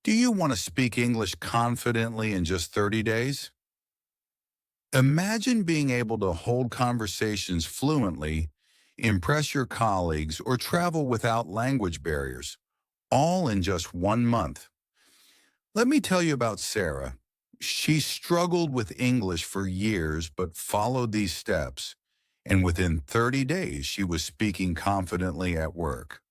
Do you want to speak English confidently in just 30 days? Imagine being able to hold conversations fluently, impress your colleagues, or travel without language barriers, all in just 1 month. Let me tell you about Sarah. She struggled with English for years but followed these steps, and within 30 days, she was speaking confidently at work.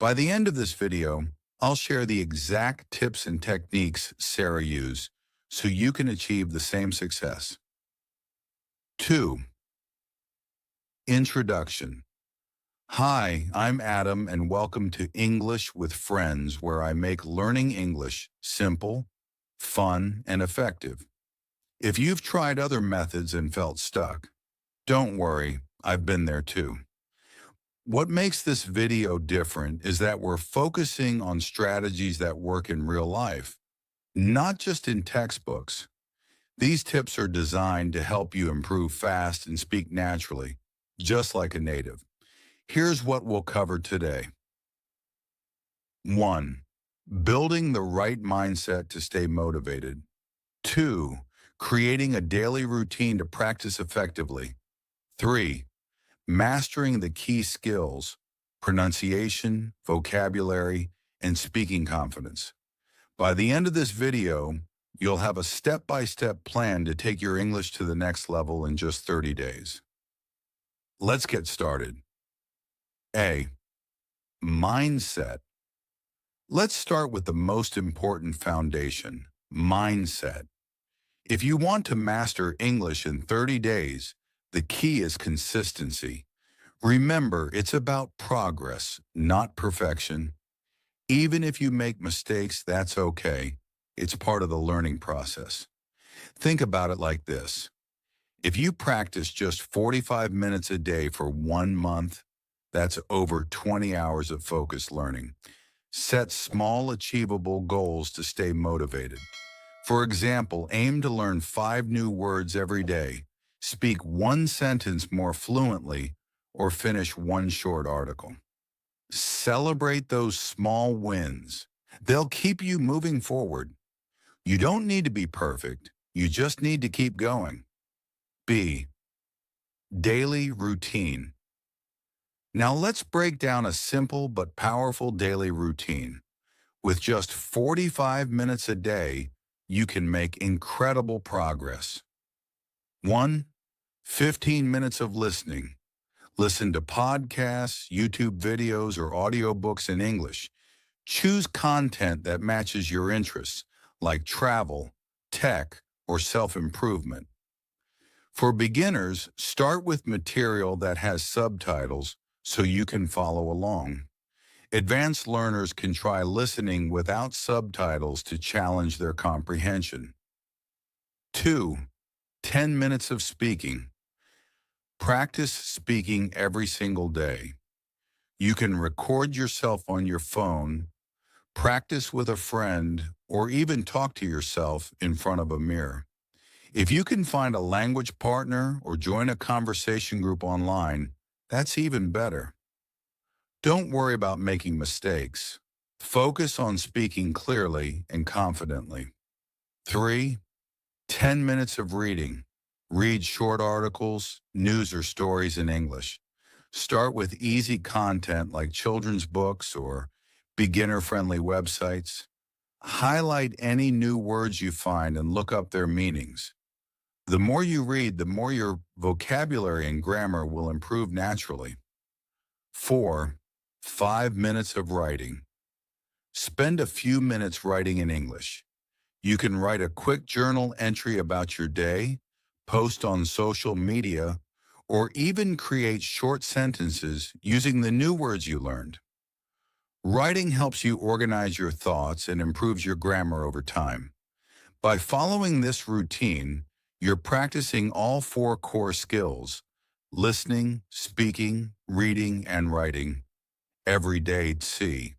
By the end of this video, I'll share the exact tips and techniques Sarah used so you can achieve the same success. 2. Introduction. Hi, I'm Adam and welcome to English with Friends, where I make learning English simple, fun, and effective. If you've tried other methods and felt stuck, don't worry, I've been there too. What makes this video different is that we're focusing on strategies that work in real life, not just in textbooks. These tips are designed to help you improve fast and speak naturally, just like a native. Here's what we'll cover today. 1. Building the right mindset to stay motivated. 2. Creating a daily routine to practice effectively. 3. Mastering the key skills, pronunciation, vocabulary, and speaking confidence. By the end of this video, you'll have a step-by-step plan to take your English to the next level in just 30 days. Let's get started. A. Mindset. Let's start with the most important foundation, mindset. If you want to master English in 30 days, the key is consistency. Remember, it's about progress, not perfection. Even if you make mistakes, that's okay. It's part of the learning process. Think about it like this. If you practice just 45 minutes a day for 1 month, that's over 20 hours of focused learning. Set small, achievable goals to stay motivated. For example, aim to learn 5 new words every day, speak 1 sentence more fluently, or finish 1 short article. Celebrate those small wins. They'll keep you moving forward. You don't need to be perfect. You just need to keep going. B. Daily routine. Now let's break down a simple but powerful daily routine. With just 45 minutes a day, you can make incredible progress. 1. 15 minutes of listening. Listen to podcasts, YouTube videos, or audiobooks in English. Choose content that matches your interests, like travel, tech, or self-improvement. For beginners, start with material that has subtitles so you can follow along. Advanced learners can try listening without subtitles to challenge their comprehension. 2. 10 minutes of speaking. Practice speaking every single day. You can record yourself on your phone, practice with a friend, or even talk to yourself in front of a mirror. If you can find a language partner or join a conversation group online, that's even better. Don't worry about making mistakes. Focus on speaking clearly and confidently. 3. 10 minutes of reading. Read short articles, news, or stories in English. Start with easy content like children's books or beginner-friendly websites. Highlight any new words you find and look up their meanings. The more you read, the more your vocabulary and grammar will improve naturally. 4. 5 minutes of writing. Spend a few minutes writing in English. You can write a quick journal entry about your day, post on social media, or even create short sentences using the new words you learned. Writing helps you organize your thoughts and improves your grammar over time. By following this routine, you're practicing all 4 core skills: listening, speaking, reading, and writing every day. C.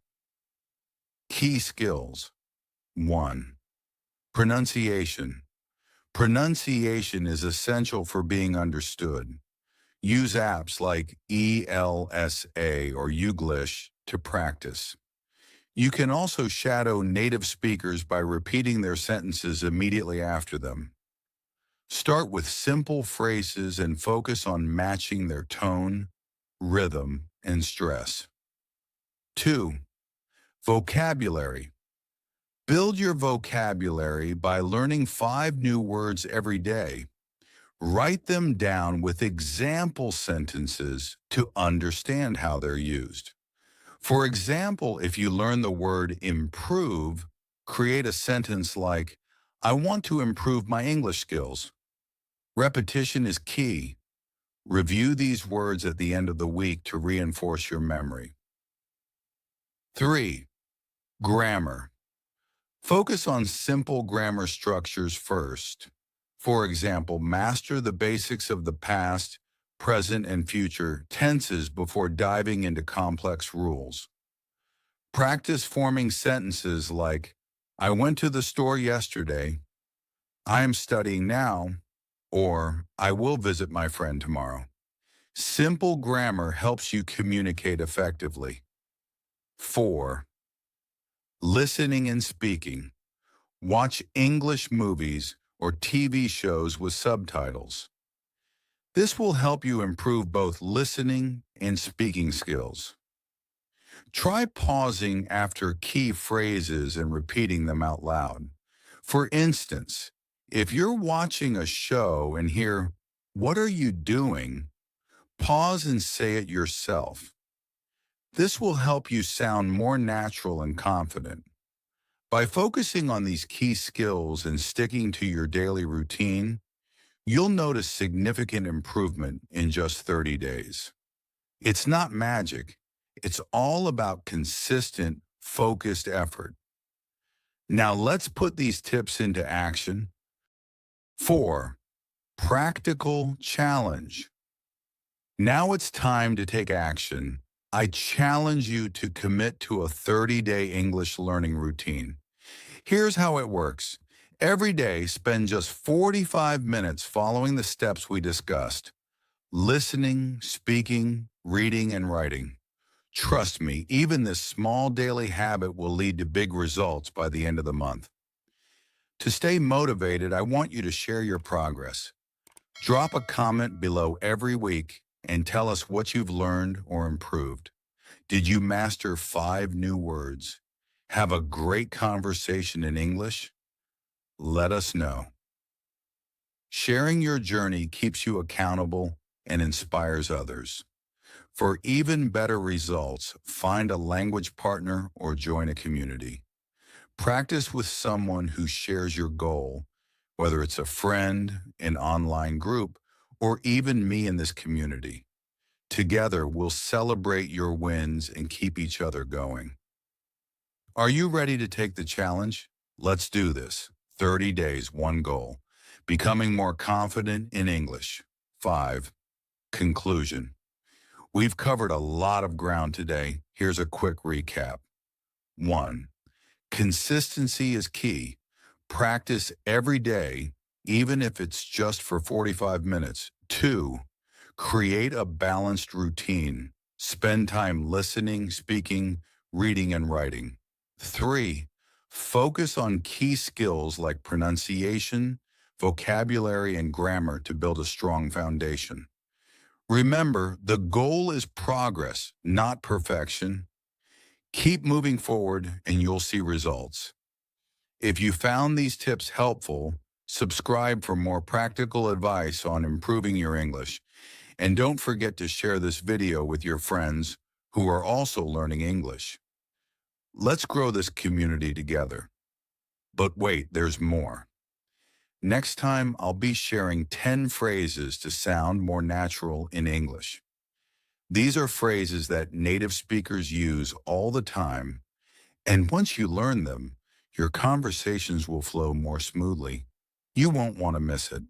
Key skills. 1. Pronunciation. Pronunciation is essential for being understood. Use apps like ELSA or Youglish to practice. You can also shadow native speakers by repeating their sentences immediately after them. Start with simple phrases and focus on matching their tone, rhythm, and stress. 2. Vocabulary. Build your vocabulary by learning 5 new words every day. Write them down with example sentences to understand how they're used. For example, if you learn the word improve, create a sentence like, I want to improve my English skills. Repetition is key. Review these words at the end of the week to reinforce your memory. 3. Grammar. Focus on simple grammar structures first. For example, master the basics of the past, present, and future tenses before diving into complex rules. Practice forming sentences like, I went to the store yesterday, I am studying now, or I will visit my friend tomorrow. Simple grammar helps you communicate effectively. 4. Listening and speaking. Watch English movies or TV shows with subtitles. This will help you improve both listening and speaking skills. Try pausing after key phrases and repeating them out loud. For instance, if you're watching a show and hear, "What are you doing?" pause and say it yourself. This will help you sound more natural and confident. By focusing on these key skills and sticking to your daily routine, you'll notice significant improvement in just 30 days. It's not magic. It's all about consistent, focused effort. Now let's put these tips into action. 4. Practical challenge. Now it's time to take action. I challenge you to commit to a 30-day English learning routine. Here's how it works. Every day, spend just 45 minutes following the steps we discussed: listening, speaking, reading, and writing. Trust me, even this small daily habit will lead to big results by the end of the month. To stay motivated, I want you to share your progress. Drop a comment below every week and tell us what you've learned or improved. Did you master 5 new words? Have a great conversation in English? Let us know. Sharing your journey keeps you accountable and inspires others. For even better results, find a language partner or join a community. Practice with someone who shares your goal, whether it's a friend, an online group, or even me in this community. Together, we'll celebrate your wins and keep each other going. Are you ready to take the challenge? Let's do this. 30 days, one goal. Becoming more confident in English. 5. Conclusion. We've covered a lot of ground today. Here's a quick recap. 1. Consistency is key. Practice every day, even if it's just for 45 minutes. 2. Create a balanced routine. Spend time listening, speaking, reading, and writing. 3. Focus on key skills like pronunciation, vocabulary, and grammar to build a strong foundation. Remember, the goal is progress, not perfection. Keep moving forward and you'll see results. If you found these tips helpful, subscribe for more practical advice on improving your English. And don't forget to share this video with your friends who are also learning English. Let's grow this community together. But wait, there's more. Next time, I'll be sharing 10 phrases to sound more natural in English. These are phrases that native speakers use all the time, and once you learn them, your conversations will flow more smoothly. You won't want to miss it.